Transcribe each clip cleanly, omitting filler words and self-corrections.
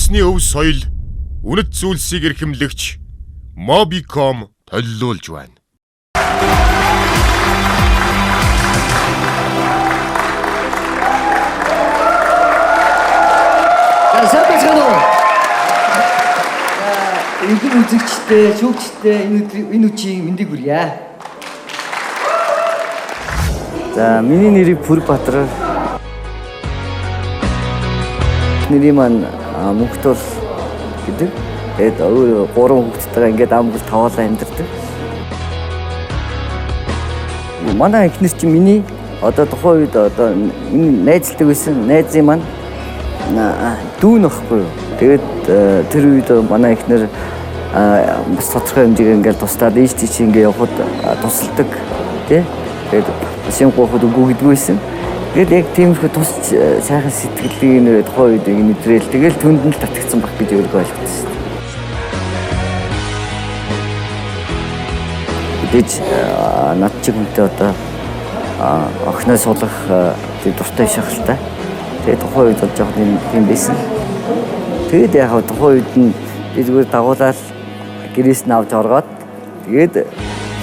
үндэсний өв соёл, үнэт зүйлсийг эрхэмлэгч Mobicom төлөвлөж байна. Эдгээр үзэгчтэй, шүүгчтэй энэ үчиг мэндийг хүргье. За, миний нэрийг Пүрбатар. Нэрийн маань Мөнхтөл гэдэг. Тэгээд өөр 3 хүүхэдтэйгээ ингээд амбал таваалаа амьдардаг. Манай эхнэр чинь миний одоо тухайн үед одоо энэ найзлдаг байсан найзын маань дүүн ахгүй юу. Тэгээд тэр үед манай эхнэр бас тодорхой хэмжээгээр ингээд тусдаад ийш тийш ингээд явхад тусалдаг тий. Тэгээд шин гооход үгүй гэдэг байсан. Тэгээд яг тиймэрхүү тусч сайхан сэтгэлийг нэр тухайн үед нэвтрээл тэгэл түнд нь татгцсан баг гэж өөрийгөө ойлгосон шүү дээ. Мэдээж над чиг хүнтэй одоо охиноо суулгах дуртай шахалтай. Тэгээд тухайн үед бол жоохон юм байсан. Тэгээд яг тухайн үед нь би зүгээр дагуулаад гэрээс нь авч оргоод тэгээд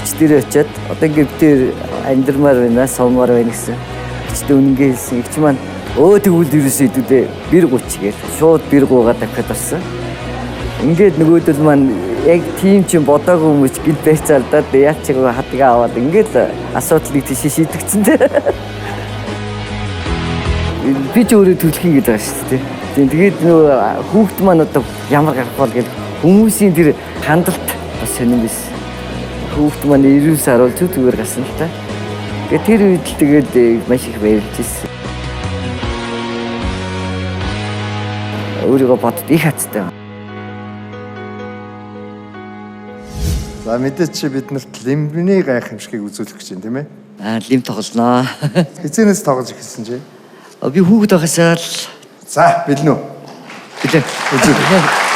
ичдэрээ очиад одоо ингээд битээр амьдрмаар байна, суммаар байна гэсэн. Ичдээ үнэнгээ хэлсэн. Игч маань тэгвэл ерөөсөө идүүдээ бэр 30 гээл шууд бэр 3-га давхад орсон. Ингээд нөгөөдөл маань яг тийм ч бодоогүй хүмүүс гинт байцаалдаад яач чиг хатгаа аваад ингээд асуудлыг тийш шийдэгцэн дээ. Би ч өөрөө төлхий гэж байгаа шүү дээ. Тэгээд нөгөө хүүхд маань одоо ямар гарах бол гэж хүмүүсийн тэр хандалт бас сонирн биш. Хүүхд маань 90 сар бол зүгээр гасан л та. Тэгээд тэр үед л тэгээд маш их баярлж ирсэн. Өөрийгөө бодод их хацтай. За мэдээч биднэрт лимбний гайхамшигыг үзүүлэх гэж байна тийм ээ? Лим тоглоно. Хизэнээс тоглож эхэлсэн чи? Би хүүхэд байхасаа л за бэлнэ үү? Билээ. Үзүүлээ.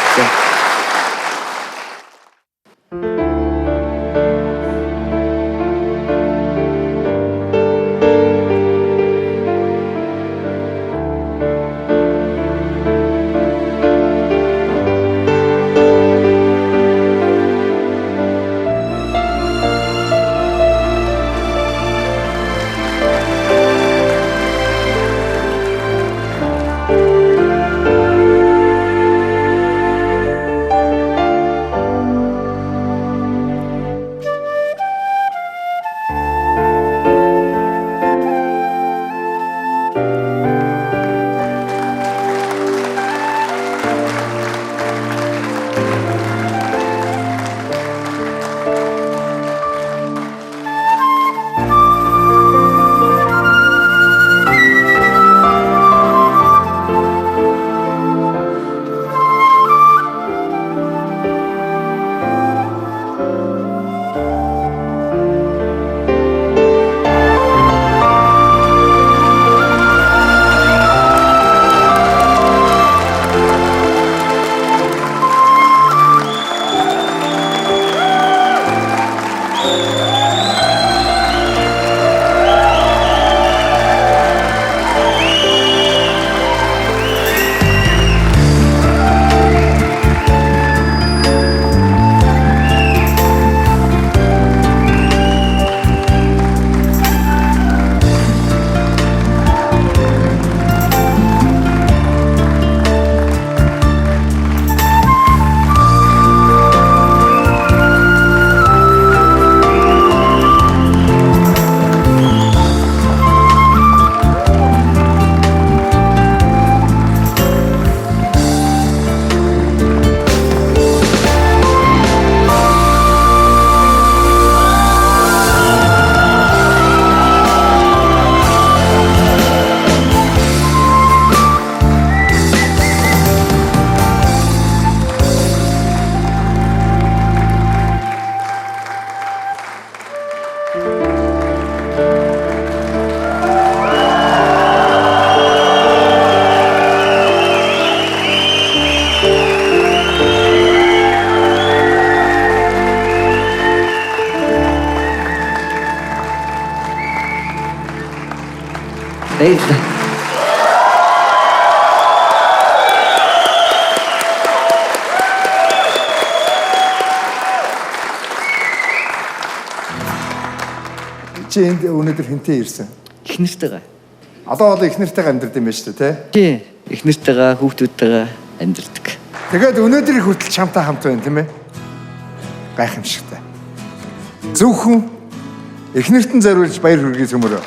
Чи энд өнөөдөр хинтээ ирсэн? Их нэртэйгээ. Одоо их нэртэйгээ амьдрд юм байна шүү дээ, тий? Тий. Их нэртэйгээ хүүхдүүдтэйгээ амьдардаг. Тэгээд өнөөдрийн хүртэл чамтай хамт байна, тийм ээ? Гайхамшигтай. Зөвхөн их нэртэн зориулж баяр хүргэе төмөрөө.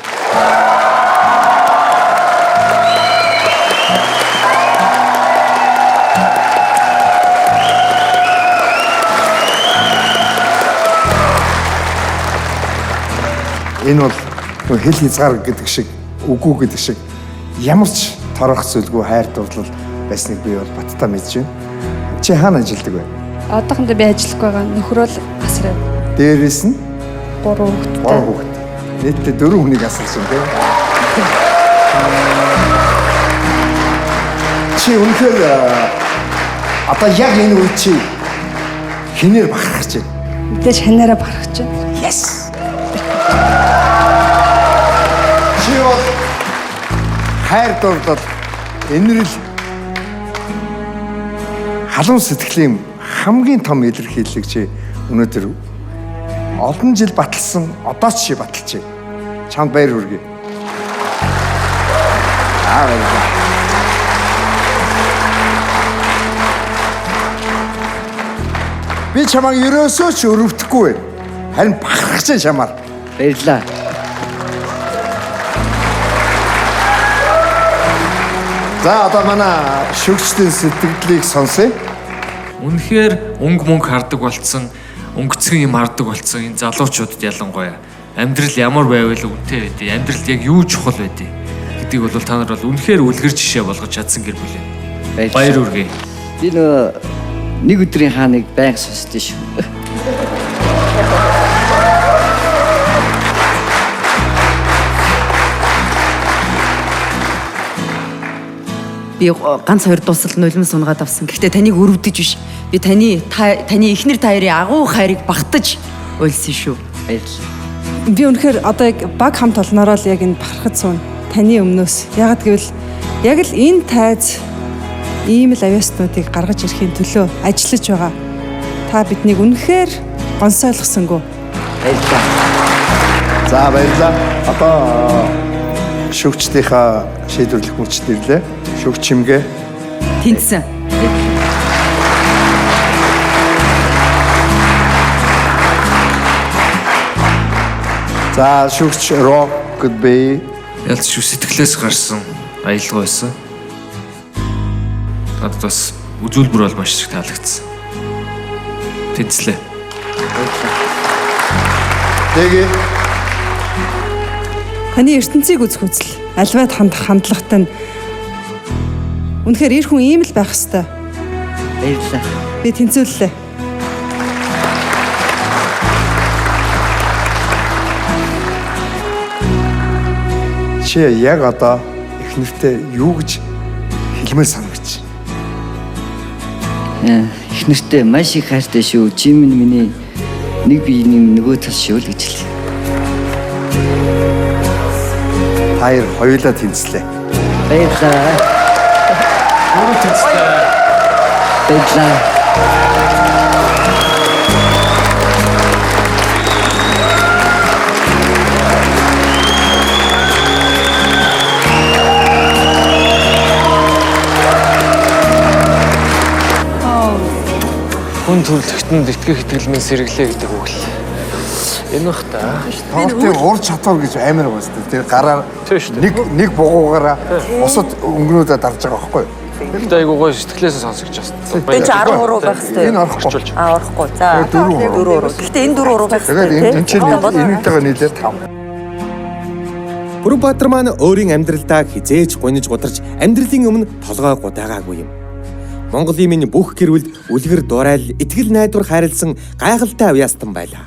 Энэ бол хэл хязгаар гэдэг шиг, үгүй гэдэг шиг ямар ч торох зүйлгүй хайр дурлал байсныг би бол баттай мэдж байна. Чи хаана ажилладаг вэ? Одоохондоо би ажиллахгүй байгаа. Нөхрөө л асрав. Дээрээс нь 3 хүүхэдтэй. 3 хүүхэд. Нийтдээ 4 хүнийг асарч байна тийм. Чи үнэхээр одоо яг энэ үед чи хинээр бахархаж байна. Мэдээж ханаараа барах чинь. Yes. Чи бол хайр дурлал энэрл халуун сэтгэлийн хамгийн том илэрхийллийг чи өнөөдөр олон жил баталсан одоо ч чи баталж байна. Чамд баяр хүргэе. Би чамайг ерөөсөө ч өрөвдөхгүй байна. Харин бахархаж байна чамаар. Баярлалаа. За одоо манай шүгчдийн сэтгэлдлийг сонсъё. Үнэхээр мөнгө хардаг болцсон, өнгөцгөн юм хардаг болцсон энэ залуучуудад ялангуяа амьдрал ямар байвал үнэтэй байдیں۔ Амьдралд яг юу чухал байдیں гэдгийг бол та нар бол үнэхээр үлгэр жишээ болгож чадсан гэр бүл. Баяр хүргэе. Би нэг өдрийн хааныг байнга сонсдоо шүү. Би ганц хоёр дуусал нулимс сунгаад авсан. Гэхдээ таныг өрөвдөж биш. Би таны эхнэр таарын агуу хайрыг багтаж уйлсан шүү. Баярлалаа. Би үнэхээр одоо яг баг хамт олноороо л яг энэ бахархад суун. Таны өмнөөс. Ягаад гэвэл яг л энэ тайз ийм л авьяаснуудыг гаргаж ирэхийн төлөө ажиллаж байгаа. Та биднийг үнэхээр гонсойлгосонгүй. Баярлалаа. За баярлалаа. Одоо шүгчдийнхаа шийдвэрлэх мөчд ирлээ. Шүгч чимгээ. Тэнцсэн. За шүгч Rock Bay. Ялц шүү сэтгэлээс гарсан аялал байсан. Надад бас үзүүлбэр бол маш их таалагдсан. Тэнцлээ. Тэгээ Таны ертөнцийг үзэх үзэл, альваад хандах хандлагатай нь үнэхээр эр хүн ийм л байх хэвээр. Баярлалаа. Би тэнцвэллээ. чи яг одоо их нэртэй юу гэж хэлмээр санагч. Их нэртэй маш их хайртай шүү. Чи миний нэг биений нөгөө тал шүү л гэж хэлээ. Хоёр хоёулаа тэнцлээ. Баярлалаа. Баярлалаа. Хүн төрлөختөнд итгэх итгэлмэн сэргэлээ гэдэг үг л. Энэ бах та. Тоглолтын ур чадвар гэж амар байна шүү дээ. Тэр гараар нэг бугуугаараа усад өнгөнөөдөө дарж байгаа байхгүй юу? Тэгтээ айгуу гоё сэтгэлээсээ сонсогч байна. Би ч 13 байх хэрэгтэй. Энэ орохгүй. Орохгүй. За 4. Гэхдээ энэ 4 байх хэрэгтэй. Тэгээд энэ чинь энэтэйгээ нийлээд 5. Бүрэнбаатар маань өөрийн амьдралдаа хизээж гуниж гударч амьдралын өмнө толгой гудаагаагүй юм. Монголын минь бүх гэр бүл үлгэр дурайл, итгэл найдвар хайрлсан гайхалтай авьяастан байлаа.